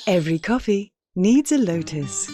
Every coffee needs a lotus.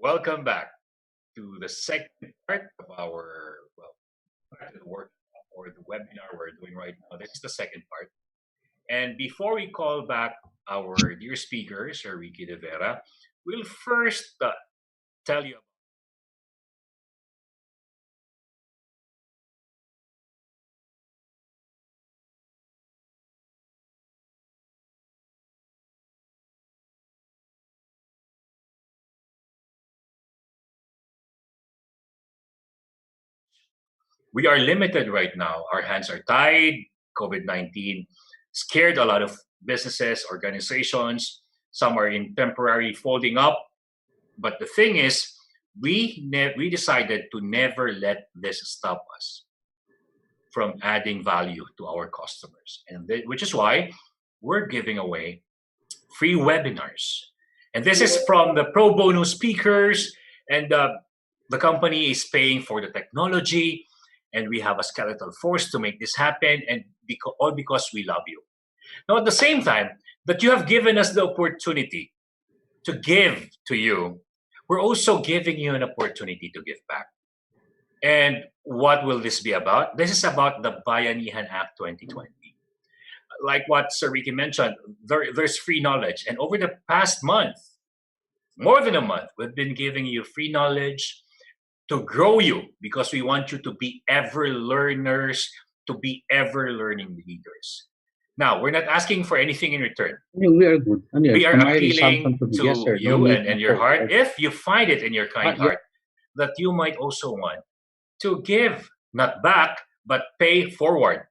Welcome back to the second part of our part of the work or the webinar we're doing right now. This is the second part. And before we call back our dear speakers, Ricky de Vera, we'll first tell you we are limited right now. Our hands are tied. COVID-19 scared a lot of businesses, organizations. Some are in temporary folding up. But the thing is, we decided to never let this stop us from adding value to our customers, and which is why we're giving away free webinars. And this is from the pro bono speakers, and the company is paying for the technology, and we have a skeletal force to make this happen, and all because we love you. Now, at the same time that you have given us the opportunity to give to you, we're also giving you an opportunity to give back. And what will this be about? This is about the Bayanihan Act 2020. Like what Sir Ricky mentioned, there's free knowledge. And over the past month, more than a month, we've been giving you free knowledge to grow you because we want you to be ever learners, to be ever learning leaders. Now, we're not asking for anything in return. We are good. We are appealing Yes, to sir. you No need and na your po. heart, if you find it in your kind Yeah. heart, that you might also want to give, not back, but pay forward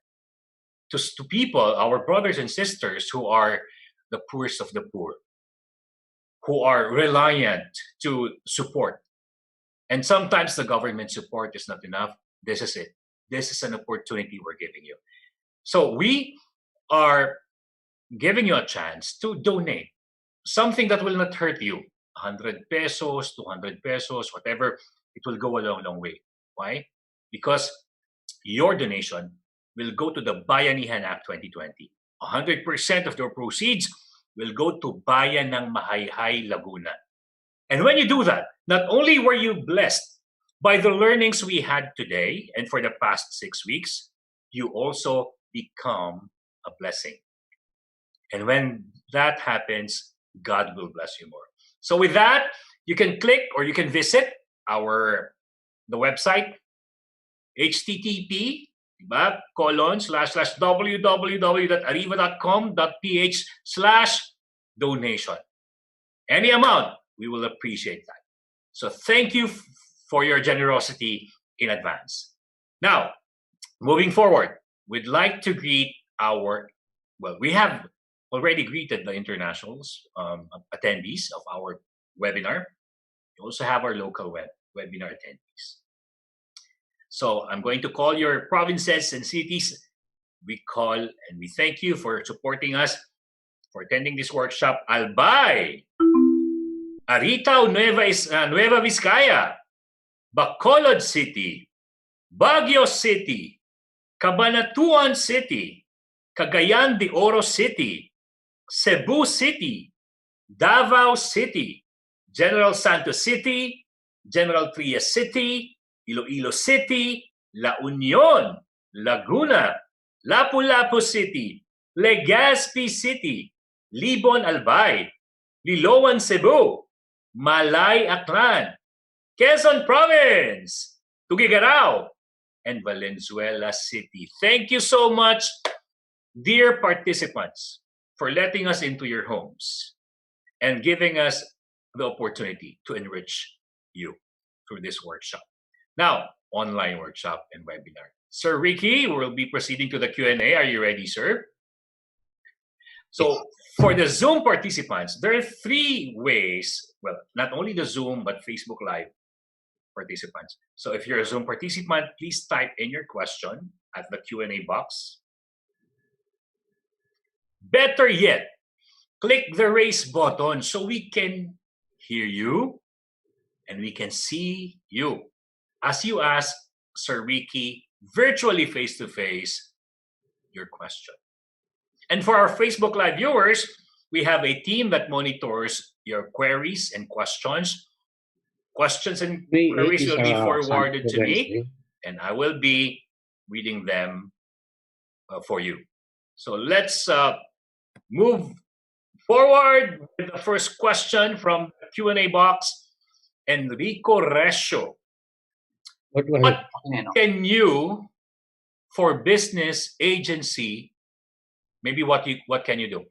to people, our brothers and sisters who are the poorest of the poor, who are reliant to support. And sometimes the government support is not enough. This is it. This is an opportunity we're giving you. So we are giving you a chance to donate something that will not hurt you. 100 pesos, 200 pesos, whatever, it will go a long, long way. Why? Because your donation will go to the Bayanihan Act 2020. 100% of the proceeds will go to Bayan ng Mahayhay, Laguna. And when you do that, not only were you blessed by the learnings we had today and for the past 6 weeks, you also become a blessing. And when that happens, God will bless you more. So with that, you can click or you can visit the website, http www.ariva.com.ph/donation. Any amount, we will appreciate that. So thank you for your generosity in advance. Now, moving forward, we'd like to greet we have already greeted the internationals attendees of our webinar. We also have our local webinar attendees. So I'm going to call your provinces and cities. We call and we thank you for supporting us, for attending this workshop. Albay, Aritao, Nueva Vizcaya, Bacolod City, Baguio City, Cabanatuan City, Cagayan de Oro City, Cebu City, Davao City, General Santos City, General Trias City, Iloilo City, La Union, Laguna, Lapu-Lapu City, Legazpi City, Libon Albay, Liloan Cebu, Malay Aklan, Quezon Province, Tuguegarao, and Valenzuela City. Thank you so much, dear participants, for letting us into your homes and giving us the opportunity to enrich you through this workshop. Now, online workshop and webinar. Sir Ricky, we'll be proceeding to the Q&A. Are you ready, sir? So for the Zoom participants, there are 3 ways, well, not only the Zoom, but Facebook Live participants. So if you're a Zoom participant, please type in your question at the Q&A box. Better yet, click the raise button so we can hear you and we can see you as you ask Sir Ricky virtually face-to-face your question. And for our Facebook Live viewers, we have a team that monitors your queries and questions. Questions and queries will be forwarded to me, and I will be reading them for you. So let's move forward with the first question from the Q&A box. Enrico Rescio. What can you, for business agency, maybe what can you do?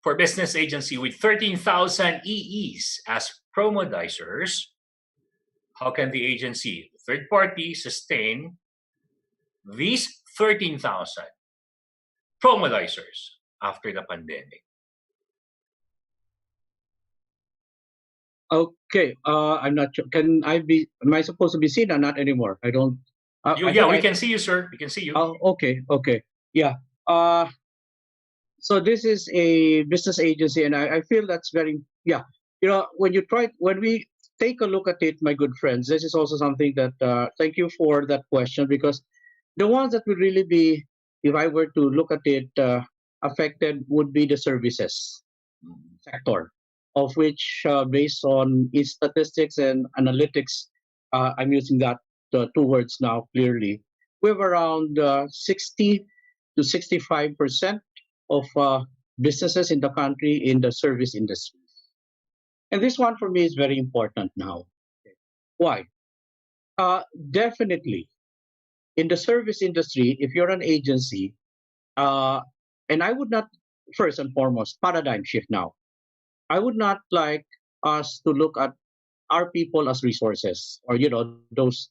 For business agency with 13,000 EEs as promodizers, how can the agency, third party, sustain these 13,000 promodizers after the pandemic? Okay, I'm not sure. Am I supposed to be seen or not anymore? I don't. We can see you, sir. We can see you. Oh, okay. Yeah. So this is a business agency, and I feel that's very, yeah. When we take a look at it, my good friends, this is also something that, thank you for that question, because the ones that would really be, if I were to look at it, affected would be the services sector, of which, based on its statistics and analytics, I'm using that 2 words now clearly, we have around 60 to 65% of businesses in the country in the service industry. And this one for me is very important now. Why? Definitely, in the service industry, if you're an agency, and I would not, first and foremost, paradigm shift now. I would not like us to look at our people as resources, or those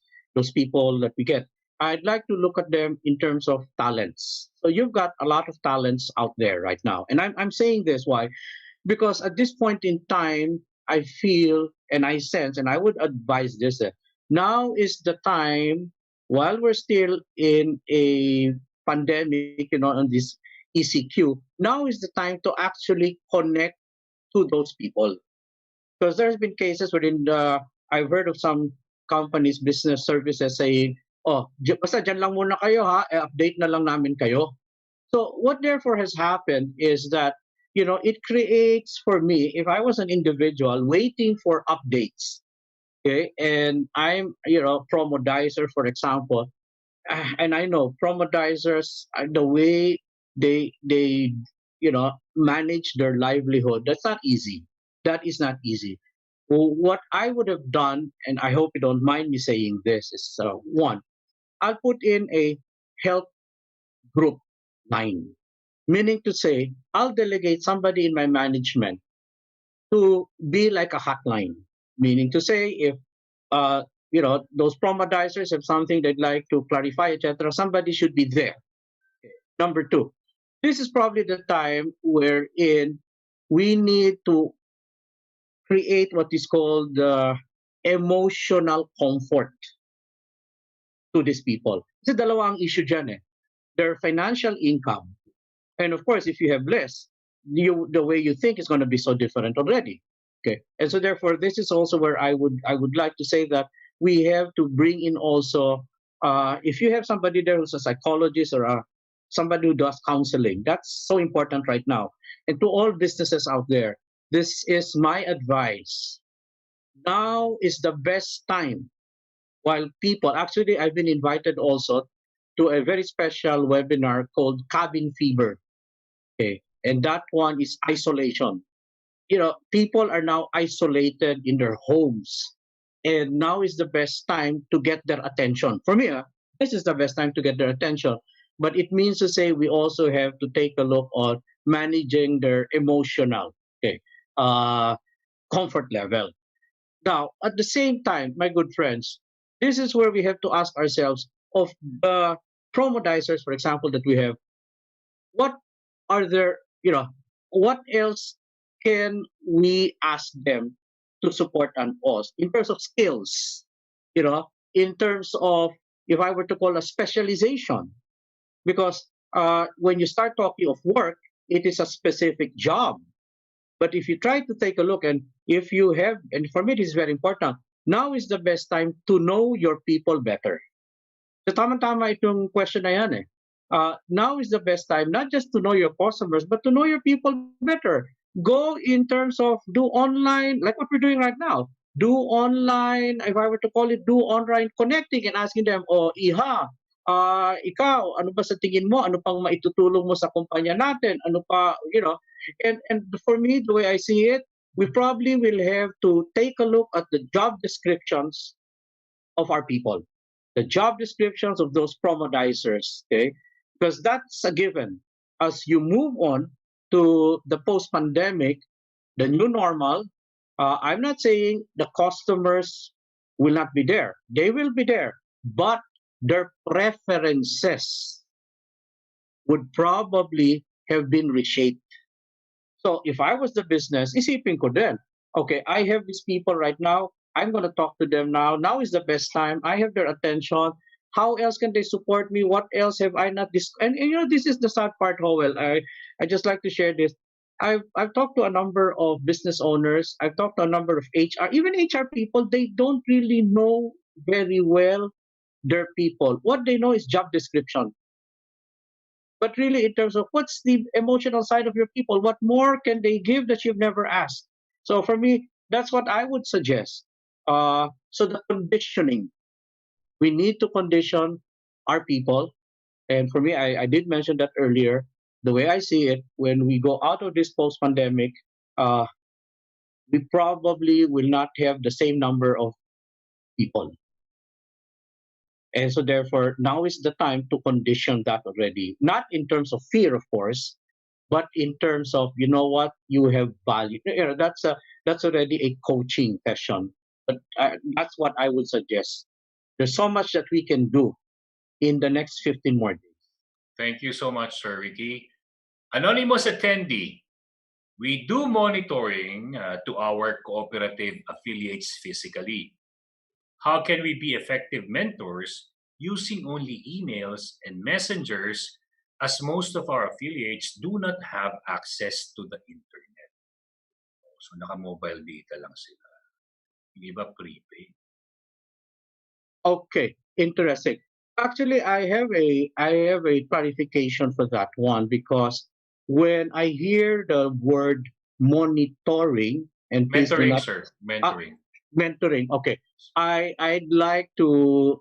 people that we get. I'd like to look at them in terms of talents. So you've got a lot of talents out there right now, and I'm saying this why? Because at this point in time, I feel and I sense, and I would advise this: now is the time, while we're still in a pandemic, on this ECQ. Now is the time to actually connect to those people, because there's been cases wherein I've heard of some companies, business services saying, "Oh, basta dyan lang muna kayo ha, update na lang namin kayo." So what therefore has happened is that it creates, for me, if I was an individual waiting for updates, okay, and I'm promodizer, for example, and I know promodizers, the way they manage their livelihood, that's not easy. That is not easy. Well, what I would have done, and I hope you don't mind me saying this, is one, I'll put in a health group line, meaning to say I'll delegate somebody in my management to be like a hotline, meaning to say if those promodizers have something they'd like to clarify, etc., somebody should be there. Number 2, this is probably the time wherein we need to create what is called emotional comfort to these people. Kasi dalawa ang issue dyan eh. Their financial income. And of course, if you have less, the way you think is going to be so different already. Okay. And so therefore, this is also where I would like to say that we have to bring in also, if you have somebody there who's a psychologist or somebody who does counseling, that's so important right now. And to all businesses out there, this is my advice. Now is the best time. While people, actually, I've been invited also to a very special webinar called Cabin Fever. Okay. And that one is isolation. People are now isolated in their homes. And now is the best time to get their attention. For me, this is the best time to get their attention. But it means to say we also have to take a look on managing their emotional, okay, comfort level. Now, at the same time, my good friends, this is where we have to ask ourselves of the promodizers, for example, that we have, what are there, what else can we ask them to support us in terms of skills, in terms of, if I were to call a specialization, because when you start talking of work, it is a specific job. But if you try to take a look, and if you have, and for me this is very important, now is the best time to know your people better. So tama-tama itong question na yan eh. Now is the best time not just to know your customers, but to know your people better. Go in terms of do online, like what we're doing right now. Do online, if I were to call it, do online connecting and asking them, Iha, ikaw, ano ba sa tingin mo? Ano pang maitutulong mo sa kumpanya natin? Ano pa, and for me, the way I see it, we probably will have to take a look at the job descriptions of our people, the job descriptions of those promodizers, okay? Because that's a given. As you move on to the post-pandemic, the new normal, I'm not saying the customers will not be there. They will be there, but their preferences would probably have been reshaped. So if I was the business, isipin ko din, okay, I have these people right now. I'm going to talk to them now. Now is the best time. I have their attention. How else can they support me? What else have I not and this is the sad part, Howell. I just like to share this. I've talked to a number of business owners. I've talked to a number of HR, even HR people. They don't really know very well their people. What they know is job description. But really, in terms of what's the emotional side of your people, what more can they give that you've never asked? So for me, that's what I would suggest. So the conditioning, we need to condition our people. And for me, I did mention that earlier. The way I see it, when we go out of this post-pandemic, we probably will not have the same number of people. And so therefore, now is the time to condition that already. Not in terms of fear, of course, but in terms of, you know what, you have value. That's already a coaching session. But that's what I would suggest. There's so much that we can do in the next 15 more days. Thank you so much, Sir Ricky. Anonymous attendee, we do monitoring to our cooperative affiliates physically. How can we be effective mentors using only emails and messengers, as most of our affiliates do not have access to the internet? So naka-mobile data lang sila. Hindi ba prepaid? Okay, interesting. Actually, I have a clarification for that one, because when I hear the word monitoring and mentoring, sir, mentoring. Mentoring. Okay, I'd like to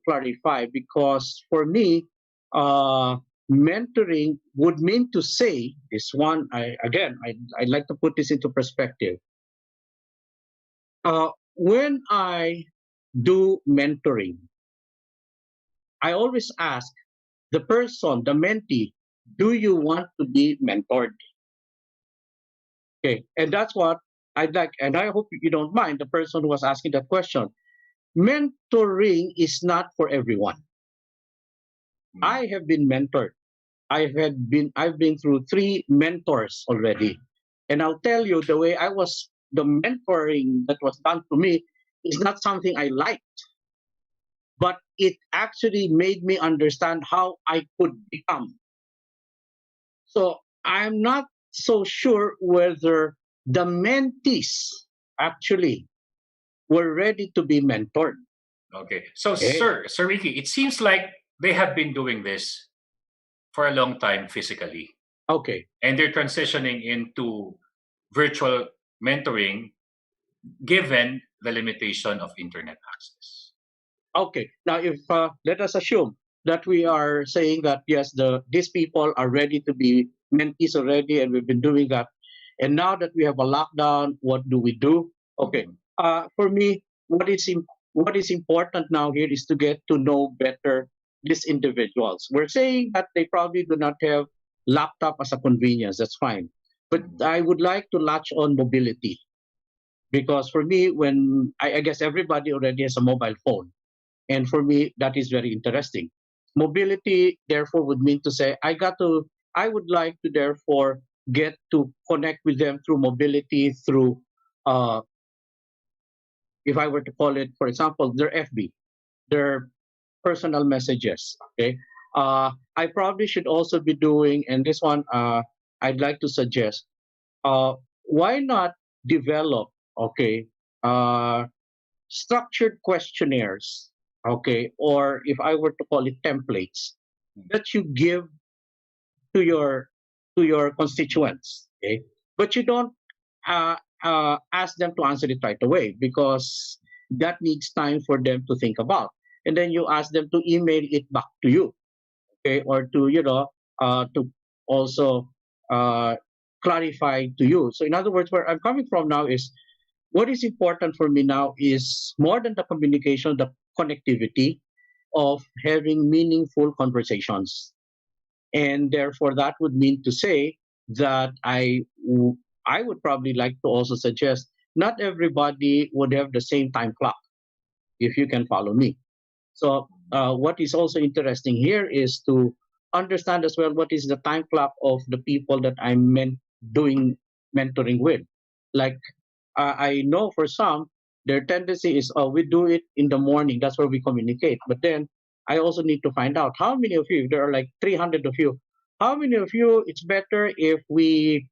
clarify, because for me, mentoring would mean to say this one. I'd like to put this into perspective. When I do mentoring, I always ask the person, the mentee, do you want to be mentored? Okay, and that's what I'd like, and I hope you don't mind, the person who was asking that question. Mentoring is not for everyone. I have been mentored. I've been through 3 mentors already. And I'll tell you, the mentoring that was done to me is not something I liked. but it actually made me understand how I could become. So I'm not so sure whether the mentees actually were ready to be mentored. Okay. So, Okay. Sir Ricky, it seems like they have been doing this for a long time physically, Okay. and they're transitioning into virtual mentoring given the limitation of internet access. Okay. Now, if let us assume that we are saying that yes, these people are ready to be mentees already, and we've been doing that. And now that we have a lockdown, what do we do? Okay. Mhm. For me, what is important now here is to get to know better these individuals. We're saying that they probably do not have laptop as a convenience. That's fine, but Mhm. I would like to latch on mobility because for me, when I guess everybody already has a mobile phone, and for me, that is very interesting. Mobility, therefore, would mean to say, I would like to, therefore, get to connect with them through mobility, through, uh, if I were to call it, for example, their FB, their personal messages. Okay. I probably should also be doing, and this one I'd like to suggest, why not develop, okay, uh, structured questionnaires, okay, or if I were to call it templates that you give to your constituents, okay, but you don't uh, ask them to answer it right away because that needs time for them to think about, and then you ask them to email it back to you, okay, or to to also uh, clarify to you. So in other words, where I'm coming from now is what is important for me now is more than the communication, the connectivity of having meaningful conversations. And therefore, that would mean to say that I would probably like to also suggest not everybody would have the same time clock, if you can follow me. So, what is also interesting here is to understand as well what is the time clock of the people that I'm doing mentoring with. Like I know for some, their tendency is, oh, we do it in the morning. That's where we communicate. But then I also need to find out how many of you, there are like 300 of you, how many of you, it's better if we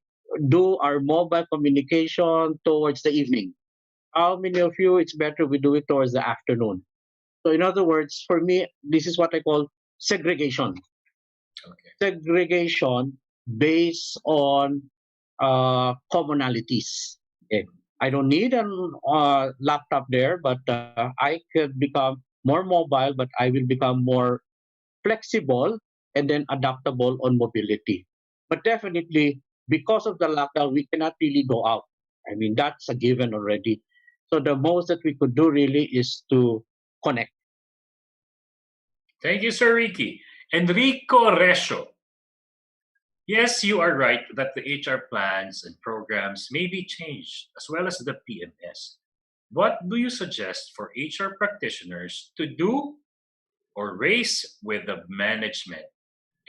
do our mobile communication towards the evening? How many of you, it's better we do it towards the afternoon? So, in other words, for me, this is what I call segregation. Okay. Segregation based on commonalities. Okay. I don't need a laptop there, but I could become more mobile, but I will become more flexible and then adaptable on mobility. But definitely, because of the lockdown, we cannot really go out. I mean, that's a given already. So the most that we could do really is to connect. Thank you, Sir Ricky. Enrico Resio. Yes, you are right that the HR plans and programs may be changed, as well as the PMS. What do you suggest for HR practitioners to do or raise with the management?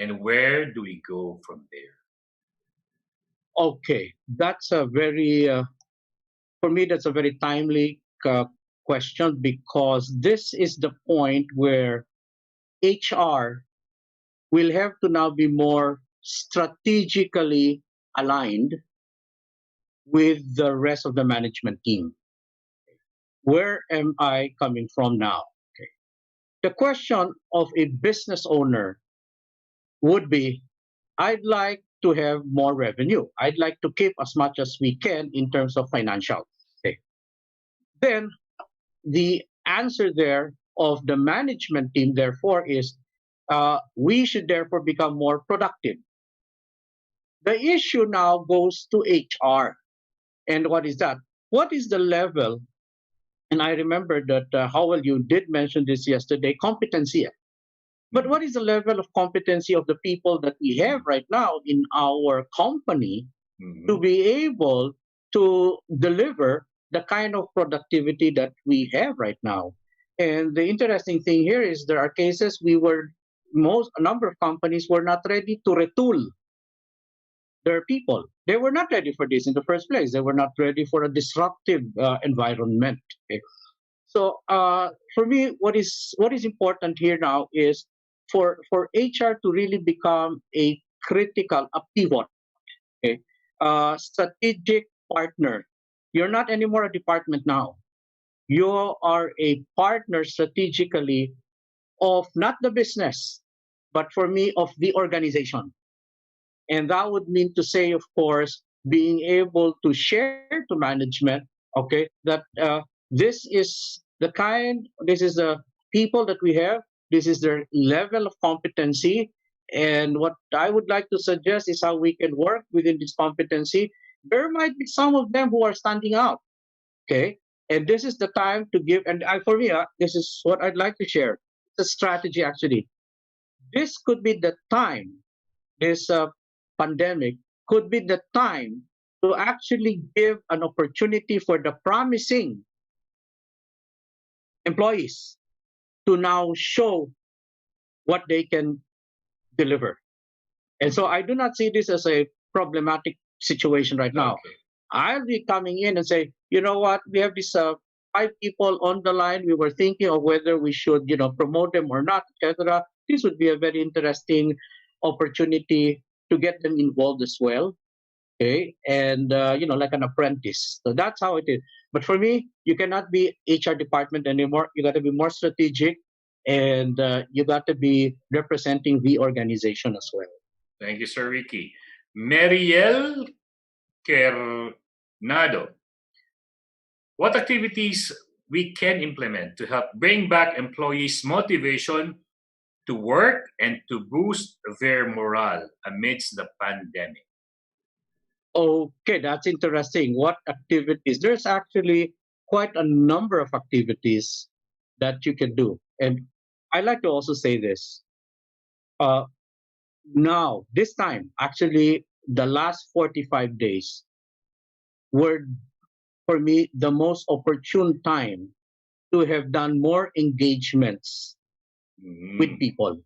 And where do we go from there? Okay, that's a very for me, that's a very timely question because this is the point where HR will have to now be more strategically aligned with the rest of the management team. Where am I coming from now? Okay. The question of a business owner would be I'd like to have more revenue. I'd like to keep as much as we can in terms of financial. Okay. Then the answer there of the management team, therefore, is we should therefore become more productive. The issue now goes to HR. And what is that? What is the level? And I remember that, Howell, you did mention this yesterday competency. But what is the level of competency of the people that we have right now in our company to Mhm. be able to deliver the kind of productivity that we have right now? And the interesting thing here is there are cases a number of companies were not ready to retool their people. They were not ready for this in the first place. They were not ready for a disruptive environment. Okay? So for me, what is important here now is for HR to really become a critical, a pivot, okay, strategic partner. You're not anymore a department now. You are a partner strategically of not the business, but for me of the organization. And that would mean to say, of course, being able to share to management, okay, that this is the people that we have, this is their level of competency. And what I would like to suggest is how we can work within this competency. There might be some of them who are standing out, okay? And this is the time to give, and for me, this is what I'd like to share. It's a strategy, actually. This could be the time, this pandemic could be the time to actually give an opportunity for the promising employees to now show what they can deliver. And so I do not see this as a problematic situation right now. Okay. I'll be coming in and say, you know what, we have these 5 people on the line. We were thinking of whether we should, promote them or not, etc. This would be a very interesting opportunity to get them involved as well. Okay, and like an apprentice. So that's how it is. But for me, you cannot be HR department anymore. You got to be more strategic, and you got to be representing the organization as well. Thank you, Sir Ricky. Mariel Kernado, what activities we can implement to help bring back employees' motivation to work and to boost their morale amidst the pandemic? Okay, that's interesting. What activities? There's actually quite a number of activities that you can do. And I like to also say this. Uh, Now, this time, actually, the last 45 days were, for me, the most opportune time to have done more engagements with people.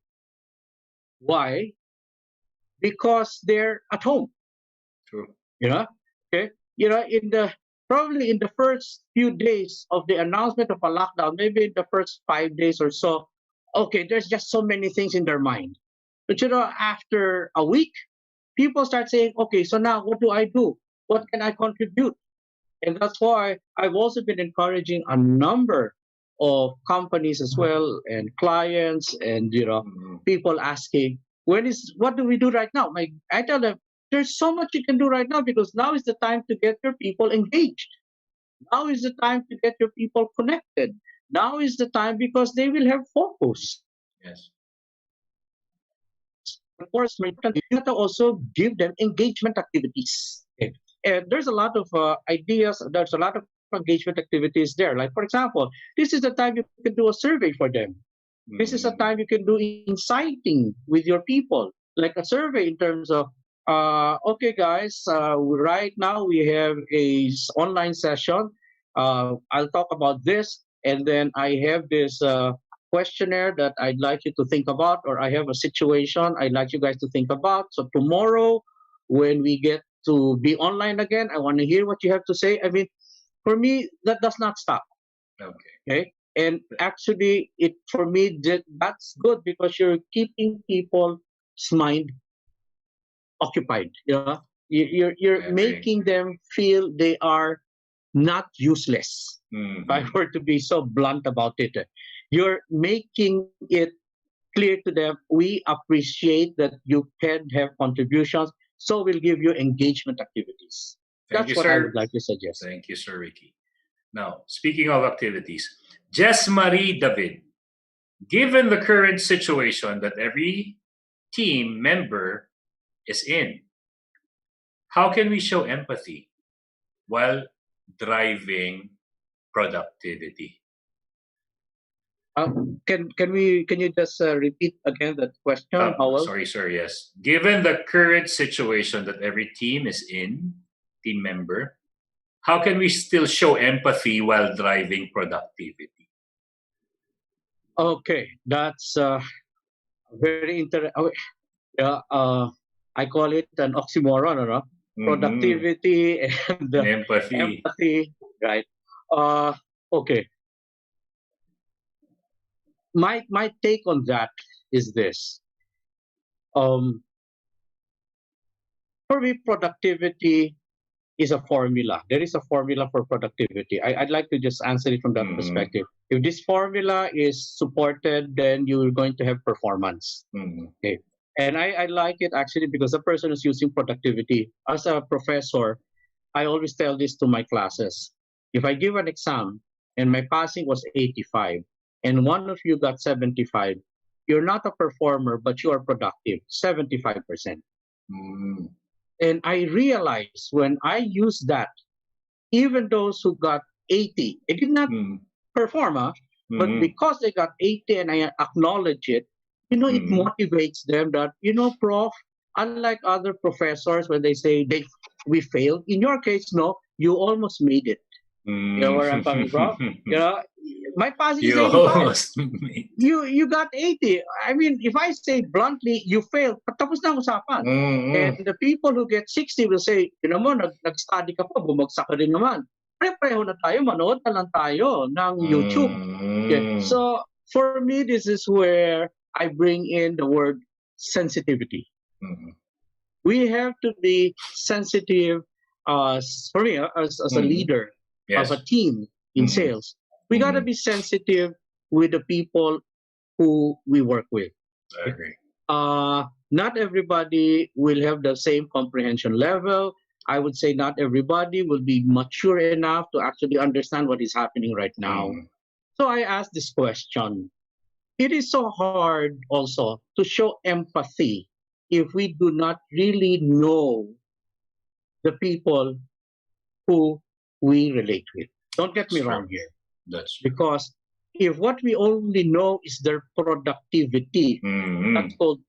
Why? Because they're at home. True. Okay. Probably in the first few days of the announcement of a lockdown, maybe in the first 5 days or so, okay, there's just so many things in their mind. But after a week, people start saying, okay, so now what do I do? What can I contribute? And that's why I've also been encouraging a number of companies as well and clients and people asking, what do we do right now? I tell them there's so much you can do right now, because now is the time to get your people engaged. Now is the time to get your people connected. Now is the time because they will have focus. Yes. Of course, you have to also give them engagement activities. Okay. And there's a lot of ideas. There's a lot of engagement activities there. Like, for example, this is the time you can do a survey for them. This is a time you can do inciting with your people, like a survey in terms of, okay, guys, right now we have a online session. I'll talk about this, and then I have this questionnaire that I'd like you to think about, or I have a situation I'd like you guys to think about. So tomorrow, when we get to be online again, I want to hear what you have to say. I mean, for me, that does not stop. Okay. And actually, for me, that's good, because you're keeping people's mind occupied. You're making them feel they are not useless. If I were to be so blunt about it, you're making it clear to them, we appreciate that you can have contributions, so we'll give you engagement activities. That's what I would like to suggest. Thank you, Sir Ricky. Now, speaking of activities, Jess Marie David, given the current situation that every team member is in, how can we show empathy while driving productivity? Can you just repeat again that question, Howell? Sorry, sir. Yes. Given the current situation that every team is in, team member, how can we still show empathy while driving productivity? Okay, that's very interesting. Yeah, I call it an oxymoron, no? Productivity and empathy. Empathy, right? Okay. my take on that is this. Um, for me, productivity is a formula. There is a formula for productivity. I'd like to just answer it from that perspective. If this formula is supported, then you're going to have performance. Okay. And I like it actually because the person is using productivity. As a professor, I always tell this to my classes. If I give an exam and my passing was 85 and one of you got 75, you're not a performer, but you are productive, 75%. And I realized when I used that, even those who got 80, they did not perform, but because they got 80 and I acknowledge it, it motivates them that, Prof, unlike other professors when they say we failed, in your case, no, you almost made it. You know where I'm coming from? My passing is 85. You got 80. I mean, if I say bluntly, you failed, tapos na ang usapan. And the people who get 60 will say, nag-study ka pa, bumagsak ka rin naman. Pareho na tayo, manood na lang tayo ng YouTube. Okay. So, for me, this is where I bring in the word sensitivity. We have to be sensitive, for me, as a leader of a team in sales. We got to be sensitive with the people who we work with. I agree. Not everybody will have the same comprehension level. I would say not everybody will be mature enough to actually understand what is happening right now. So I asked this question. It is so hard also to show empathy if we do not really know the people who we relate with. Don't get me wrong here. That's true. Because if what we only know is their productivity, that's called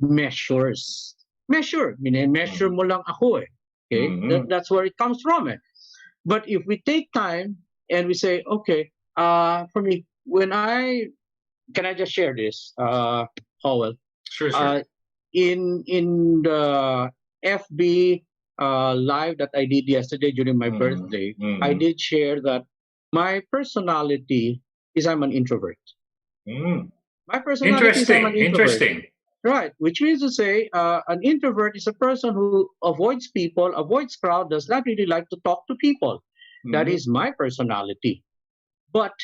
measures. Measure mo lang ako eh. Okay, that's where it comes from. But if we take time and we say, okay, for me, can I just share this, Howell? Sure. In the FB live that I did yesterday during my birthday, I did share that my personality is I'm an introvert. My personality is I'm an introvert. Interesting. Right, which means to say an introvert is a person who avoids people, avoids crowd, does not really like to talk to people. That is my personality. But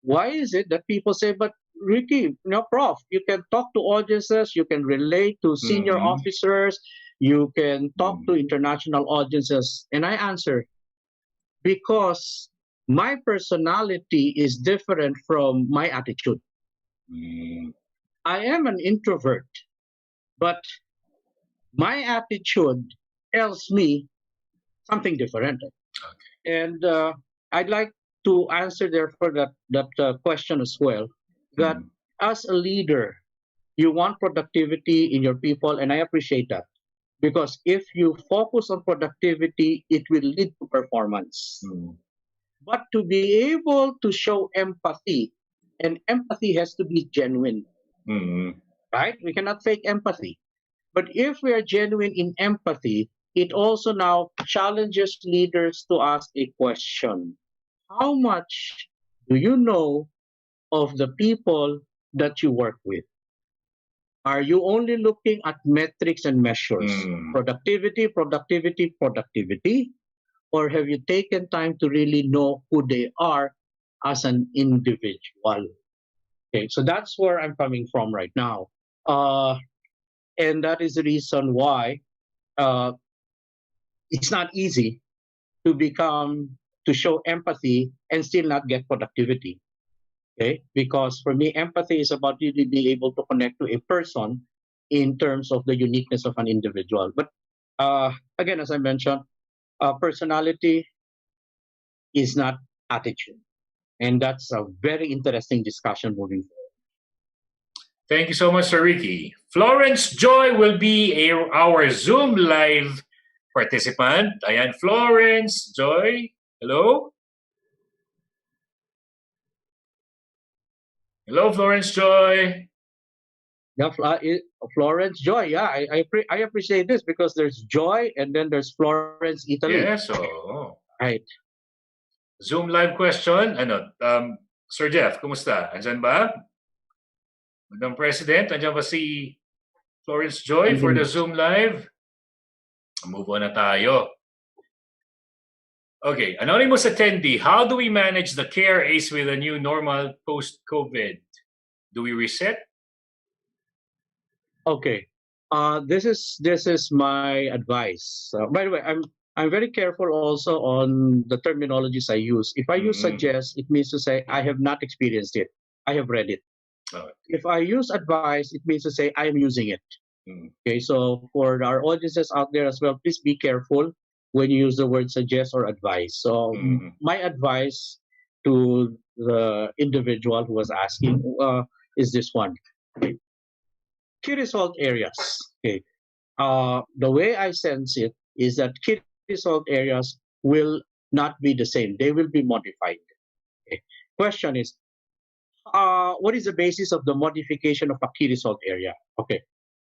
why is it that people say, but Ricky, Prof, you can talk to audiences, you can relate to senior officers, you can talk to international audiences. And I answer, because my personality is different from my attitude. I am an introvert, but my attitude tells me something different. Okay. And I'd like to answer therefore that question as well, that as a leader, you want productivity in your people, and I appreciate that. Because if you focus on productivity, it will lead to performance. But to be able to show empathy, and empathy has to be genuine, right? We cannot fake empathy. But if we are genuine in empathy, it also now challenges leaders to ask a question. How much do you know of the people that you work with? Are you only looking at metrics and measures? Productivity, productivity, productivity? Or have you taken time to really know who they are as an individual? Okay, so that's where I'm coming from right now. And that is the reason why it's not easy to show empathy and still not get productivity. Okay, because for me, empathy is about really being able to connect to a person in terms of the uniqueness of an individual. But again, as I mentioned, personality is not attitude. And that's a very interesting discussion moving forward. Thank you so much, Sir Ricky. Florence Joy will be our Zoom live participant. Ayan, Florence Joy. Hello? Hello, Florence Joy. Yeah, Florence Joy. Yeah, I appreciate this because there's Joy and then there's Florence Italy. Yes, oh. Right. Zoom live question. Sir Jeff, kumusta? Andyan ba? Madam President, nandiyan ba si Florence Joy for the Andun. Zoom Live? Move on na tayo. Okay, anonymous attendee, how do we manage the KRAs with a new normal post-COVID? Do we reset? Okay. This is my advice. By the way, I'm very careful also on the terminologies I use. If I use suggest, it means to say I have not experienced it. I have read it. Oh. If I use advice, it means to say I am using it. Okay, so for our audiences out there as well, please be careful when you use the word suggest or advise. So my advice to the individual who was asking is this one. Okay. Key result areas. Okay. The way I sense it is that key result areas will not be the same. They will be modified. Okay. Question is, what is the basis of the modification of a key result area? Okay.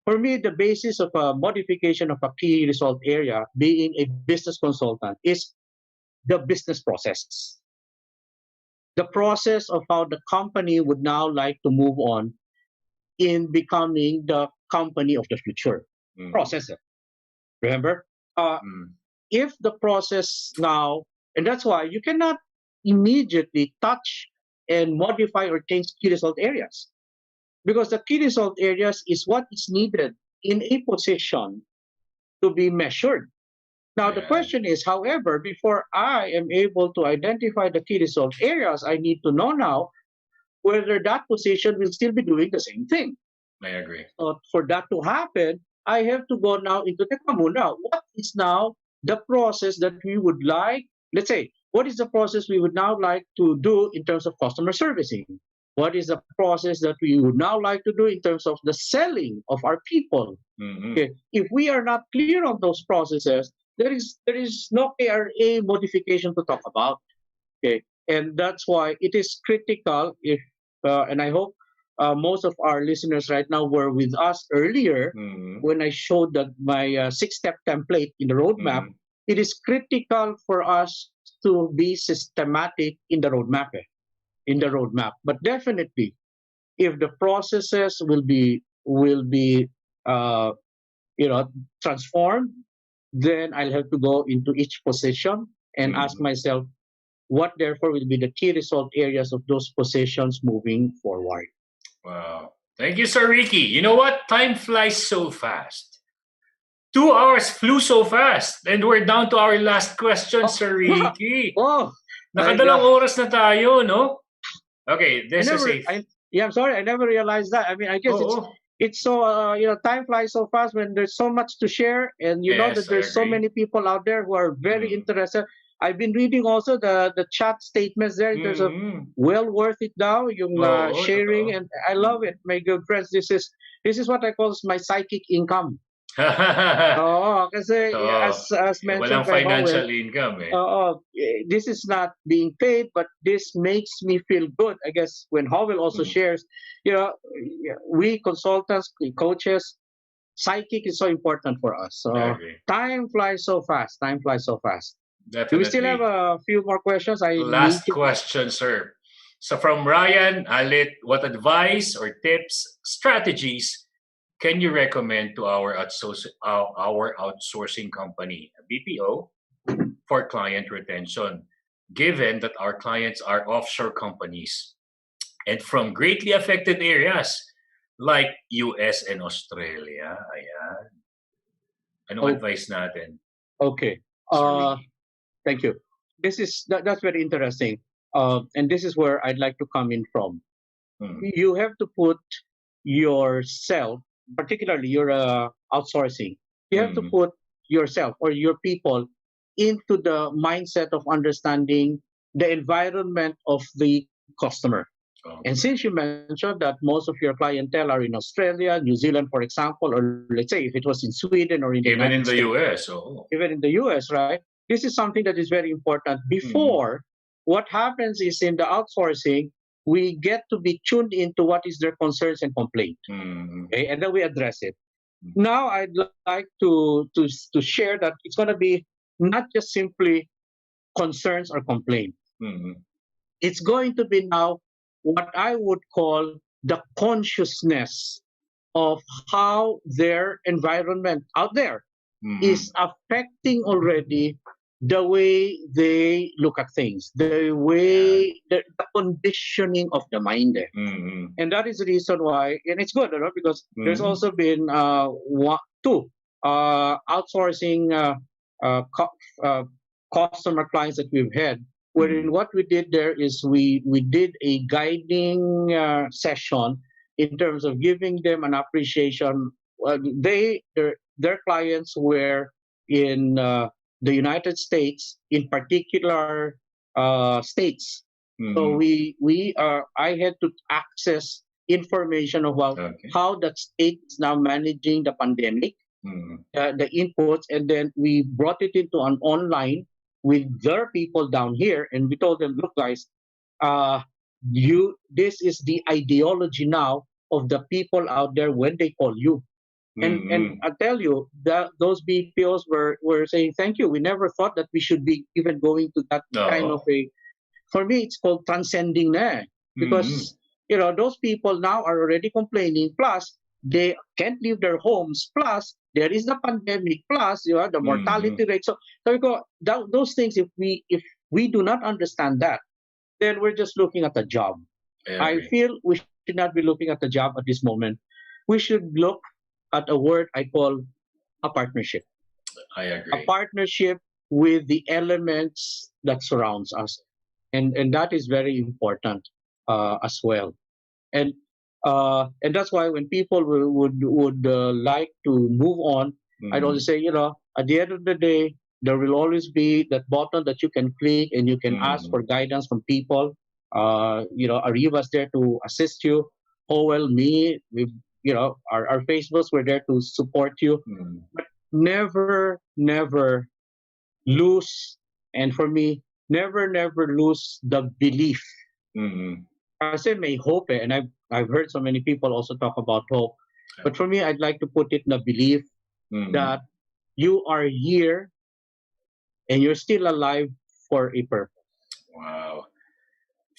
For me, the basis of a modification of a key result area, being a business consultant, is the business process. The process of how the company would now like to move on in becoming the company of the future. Process it. Remember? If the process now, and that's why you cannot immediately touch and modify or change key result areas, because the key result areas is what is needed in a position to be measured. Now, the question is, however, before I am able to identify the key result areas, I need to know now whether that position will still be doing the same thing. I agree. So for that to happen, I have to go now into the Kamuna. What is now the process that we would like, let's say, what is the process we would now like to do in terms of customer servicing? What is the process that we would now like to do in terms of the selling of our people? Okay. If we are not clear on those processes, there is no KRA modification to talk about. Okay, and that's why it is critical. If and I hope most of our listeners right now were with us earlier when I showed that my 6-step template in the roadmap. It is critical for us to be systematic in the roadmap. But definitely, if the processes will be transformed, then I'll have to go into each position and ask myself, what therefore will be the key result areas of those positions moving forward. Wow. Thank you, Sir Ricky. You know what? Time flies so fast. 2 hours flew so fast. And we're down to our last question, Sir Ricky. Nakadalang oras na tayo, no? Okay, I'm sorry, I never realized that. I mean, I guess it's so, time flies so fast when there's so much to share, and that there's so many people out there who are very interested. I've been reading also the chat statements there in terms of well worth it now, yung sharing, and I love it, my good friends. This is what I call my psychic income. Kasi as mentioned by financial Howell, income. this is not being paid, but this makes me feel good. I guess when Howell also shares, we consultants, we coaches, psychic is so important for us. So time flies so fast. Definitely. Do we still have a few more questions? Last question, sir. So from Ryan Alit, what advice or tips, strategies can you recommend to our outsourcing company, BPO, for client retention, given that our clients are offshore companies and from greatly affected areas like US and Australia? Ayan. Anong advice natin? Okay. Thank you. That's very interesting. And this is where I'd like to come in from. You have to put yourself, particularly your outsourcing, you have to put yourself or your people into the mindset of understanding the environment of the customer. And since you mentioned that most of your clientele are in Australia, New Zealand, for example, or let's say if it was in Sweden or in the even United in the States, US, even in the US, right? This is something that is very important. Before, what happens is in the outsourcing, we get to be tuned into what is their concerns and complaint, okay? And then we address it. Now, I'd like to share that it's going to be not just simply concerns or complaint. It's going to be now what I would call the consciousness of how their environment out there is affecting already the way they look at things, the way the conditioning of the mind. And that is the reason why, and it's good, because there's also been two outsourcing customer clients that we've had, wherein what we did there is we did a guiding session in terms of giving them an appreciation. Their clients were in the United States, in particular states. So I had to access information about how that state is now managing the pandemic, the inputs, and then we brought it into an online with their people down here, and we told them, look, guys, this is the ideology now of the people out there when they call you. And I tell you that those BPOs were saying thank you. We never thought that we should be even going to that kind of a. For me, it's called transcending there, because those people now are already complaining. Plus, they can't leave their homes. Plus, there is the pandemic. Plus, the mortality rate. So we go those things. If we do not understand that, then we're just looking at the job. I feel we should not be looking at the job at this moment. We should look at a word I call a partnership. I agree. A partnership with the elements that surrounds us, and that is very important as well. And that's why when people would like to move on, I'd always say, at the end of the day, there will always be that button that you can click and you can ask for guidance from people. Ariva's there to assist you. Howell, me, our Facebooks were there to support you. But never lose, and for me, never lose the belief. I say may hope, and I've heard so many people also talk about hope. But for me, I'd like to put it in the belief that you are here and you're still alive for a purpose. Wow.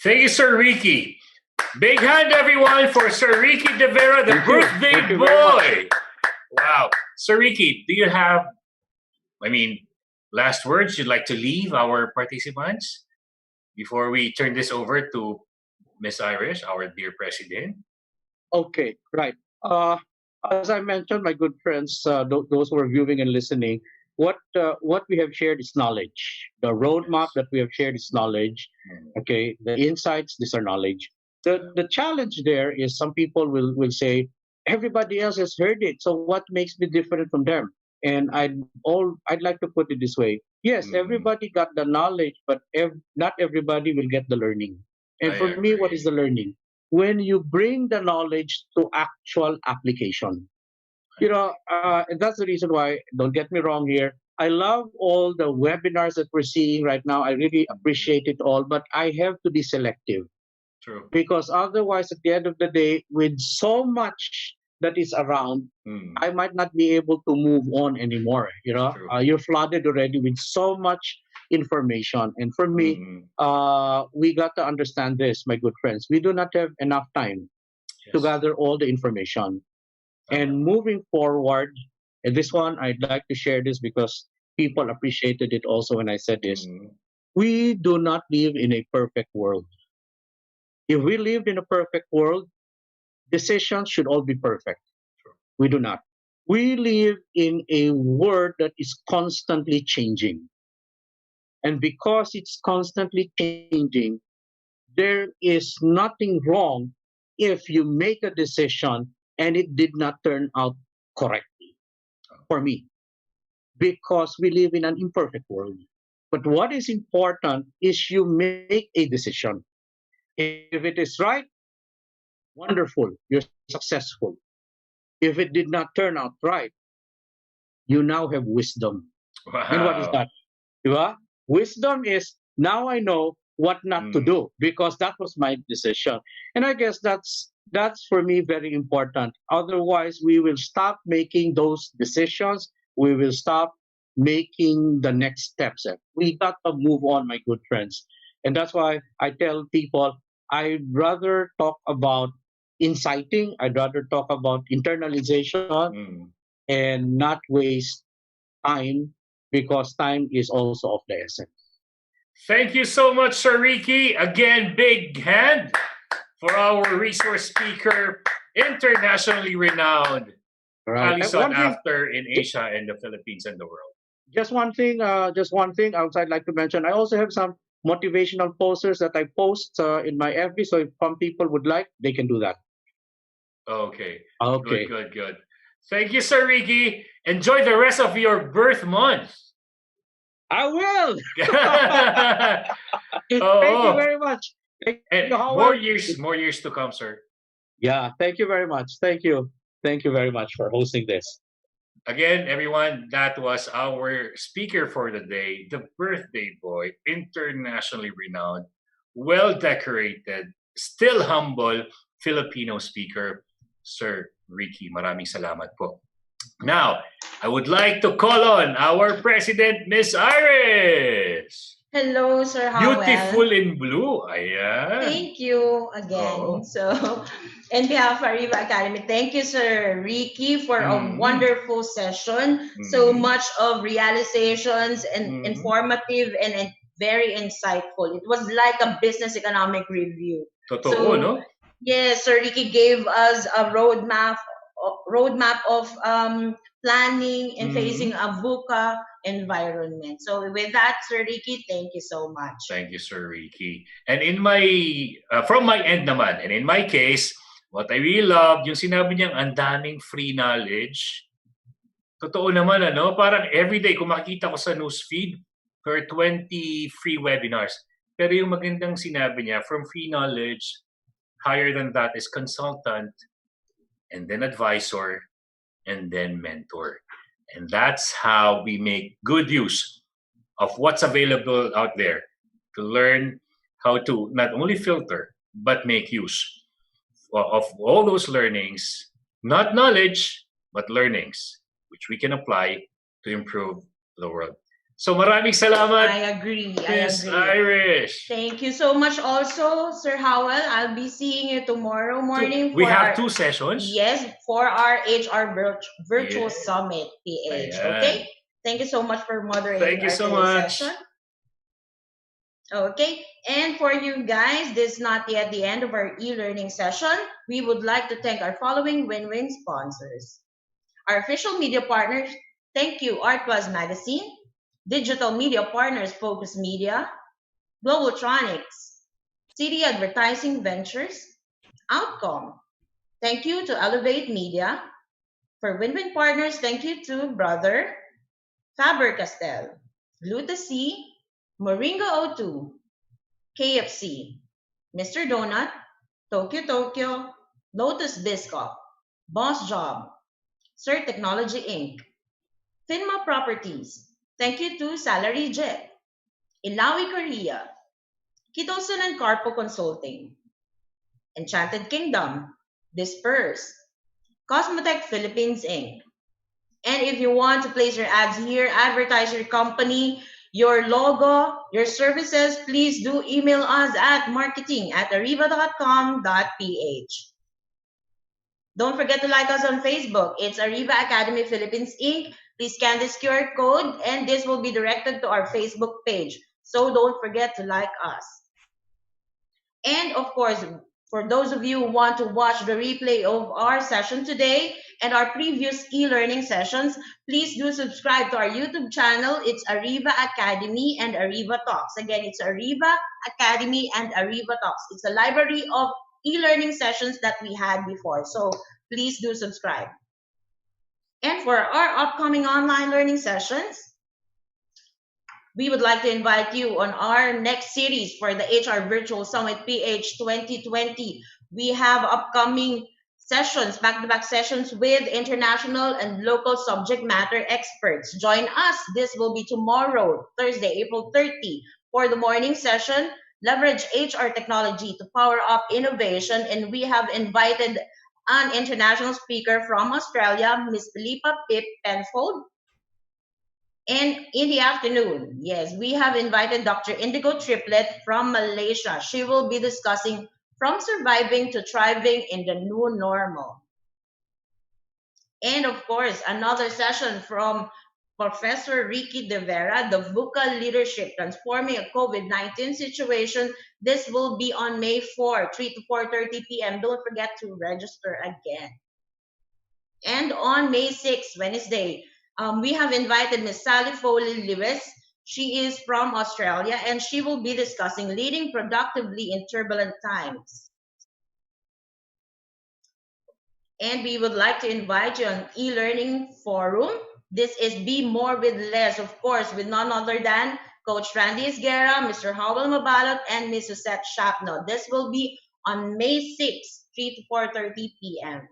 Thank you, Sir Ricky. Big hand, everyone, for Sir Ricky De Vera, the birthday boy. Wow. Sir Ricky, do you have, last words you'd like to leave our participants before we turn this over to Miss Irish, our dear president? Okay, right. As I mentioned, my good friends, those who are viewing and listening, what we have shared is knowledge. The roadmap that we have shared is knowledge. Okay, the insights, these are knowledge. The challenge there is some people will say everybody else has heard it, so what makes me different from them? And I'd like to put it this way: yes, everybody got the knowledge, but not everybody will get the learning. And for me, what is the learning? When you bring the knowledge to actual application. And that's the reason why, don't get me wrong here, I love all the webinars that we're seeing right now. I really appreciate it all, but I have to be selective. True. Because otherwise, at the end of the day, with so much that is around, I might not be able to move on anymore. You're flooded already with so much information. And for me, we got to understand this, my good friends. We do not have enough time to gather all the information. And moving forward, and this one, I'd like to share this because people appreciated it also when I said this. We do not live in a perfect world. If we lived in a perfect world, decisions should all be perfect. We do not. We live in a world that is constantly changing. And because it's constantly changing, there is nothing wrong if you make a decision and it did not turn out correctly for me, because we live in an imperfect world. But what is important is you make a decision. If it is right, wonderful, you're successful. If it did not turn out right, you now have wisdom. Wow. And what is that? Wisdom is, now I know what not to do because that was my decision. And I guess that's for me very important. Otherwise, we will stop making those decisions. We will stop making the next steps. We got to move on, my good friends. And that's why I tell people, I'd rather talk about inciting. I'd rather talk about internalization Mm. and not waste time, because time is also of the essence. Thank you so much, Sir Ricky. Again, big hand for our resource speaker, internationally renowned, Right. highly And sought one thing, after in ju- Asia and the Philippines and the world. just one thing else I'd like to mention. I also have some motivational posters that I post in my FB. So if some people would like, they can do that. Okay. Good, Okay. good, good. Thank you, Sir Ricky. Enjoy the rest of your birth month. I will. Thank you Oh, very much. Thank and you, Howard. more years to come, sir. Yeah, thank you very much. Thank you. Thank you very much for hosting this. Again, everyone, that was our speaker for the day, the birthday boy, internationally renowned, well decorated, still humble Filipino speaker, Sir Ricky. Maraming salamat po. Now, I would like to call on our president, Miss Iris. Hello, Sir Beautiful Howell. in blue. Ayan. Thank you again. Oo. So, in behalf of Ariva Academy, thank you, Sir Ricky, for a Mhm. wonderful session. So Mhm. much of realizations and Mhm. informative and very insightful. It was like a business economic review. Totoo, So, no? yes, Sir Ricky gave us a roadmap of planning and facing Mhm. a VUCA environment. So with that, Sir Ricky, thank you so much. Thank you, Sir Ricky. And in my, from my end naman, and in my case, what I really loved, yung sinabi niyang ang daming free knowledge. Totoo naman, ano? Parang everyday, kung makikita ko sa newsfeed, for 20 free webinars. Pero yung magandang sinabi niya, from free knowledge, higher than that is consultant, and then advisor, and then mentor. And that's how we make good use of what's available out there to learn how to not only filter, but make use of all those learnings, not knowledge, but learnings, which we can apply to improve the world. So maraming salamat, I agree. Miss Irish. Thank you so much also, Sir Howell. I'll be seeing you tomorrow morning We for have our 2 sessions. yes, for our HR virtual Yeah. summit PH. Ayan. Okay? Thank you so much for moderating Thank you our so today's much. session. Okay, and for you guys, this is not yet the end of our e-learning session. We would like to thank our following win-win sponsors. Our official media partners, thank you, Art Plus Magazine, Digital Media Partners Focus Media, Globaltronics, City Advertising Ventures, Outcome. Thank you to Elevate Media. For win-win partners, thank you to Brother, Faber-Castell, Glutacy, Moringa O2, KFC, Mr. Donut, Tokyo Tokyo, Lotus Biscuit, Boss Job, Sir Technology Inc., Finma Properties. Thank you to Salary Jet, Ilawi Korea, Kitosun and Carpo Consulting, Enchanted Kingdom, Disperse, Cosmotech Philippines Inc. And if you want to place your ads here, advertise your company, your logo, your services, please do email us at marketing@ariva.com.ph. Don't forget to like us on Facebook. It's Ariva Academy Philippines Inc. Please scan this QR code and this will be directed to our Facebook page. So don't forget to like us. And of course, for those of you who want to watch the replay of our session today and our previous e-learning sessions, please do subscribe to our YouTube channel. It's Ariva Academy and Ariva Talks. Again, it's Ariva Academy and Ariva Talks. It's a library of e-learning sessions that we had before. So please do subscribe. And for our upcoming online learning sessions, we would like to invite you on our next series for the HR Virtual Summit PH 2020. We have upcoming sessions, back-to-back sessions with international and local subject matter experts. Join us. This will be tomorrow, Thursday, April 30, for the morning session. Leverage HR technology to power up innovation. And we have invited an international speaker from Australia, Miss Philippa Pip Penfold. And in the afternoon, yes, we have invited Dr. Indigo Triplet from Malaysia. She will be discussing from surviving to thriving in the new normal. And of course, another session from Professor Ricky De Vera, the VUCA Leadership Transforming a COVID-19 Situation. This will be on May 4, 3 to 4:30 p.m. Don't forget to register again. And on May 6, Wednesday, we have invited Miss Sally Foley Lewis. She is from Australia and she will be discussing leading productively in turbulent times. And we would like to invite you on e-learning forum. This is Be More with Less, of course, with none other than Coach Randy Esguerra, Mr. Howell Mabalot, and Ms. Suzette Shapno. This will be on May 6, 3 to 4:30 p.m.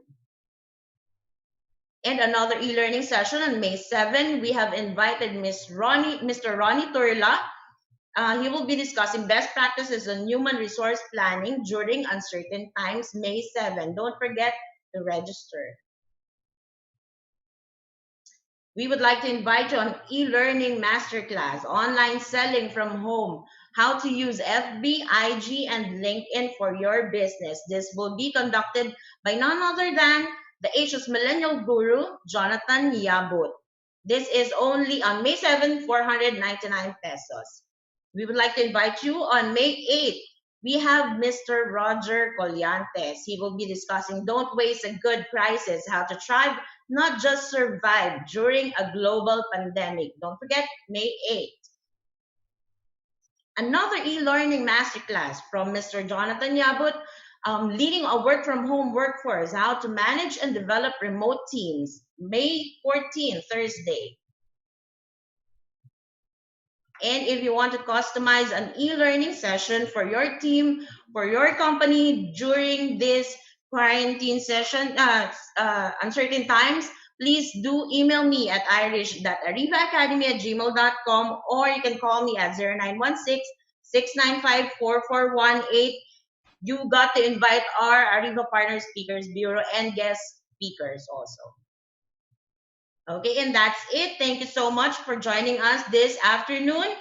And another e-learning session on May 7, we have invited Mr. Ronnie Turla. He will be discussing best practices on human resource planning during uncertain times, May 7. Don't forget to register. We would like to invite you on e-learning masterclass, online selling from home, how to use FB, IG, and LinkedIn for your business. This will be conducted by none other than the Asia's millennial guru, Jonathan Yabut. This is only on May 7, 499 pesos. We would like to invite you on May 8th. We have Mr. Roger Collantes. He will be discussing Don't Waste a Good Crisis, how to thrive, not just survive during a global pandemic. Don't forget, May 8th. Another e-learning masterclass from Mr. Jonathan Yabut, leading a work-from-home workforce, how to manage and develop remote teams, May 14, Thursday. And if you want to customize an e-learning session for your team, for your company during this quarantine session, uncertain times, please do email me at irish.arivaacademy@gmail.com, or you can call me at 0916-695-4418. You got to invite our Ariva Partner Speakers Bureau and guest speakers also. Okay, and that's it. Thank you so much for joining us this afternoon.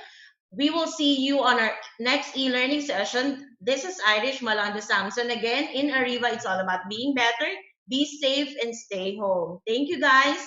We will see you on our next e-learning session. This is Irish Malanda Samson again. In Ariva, it's all about being better. Be safe and stay home. Thank you, guys.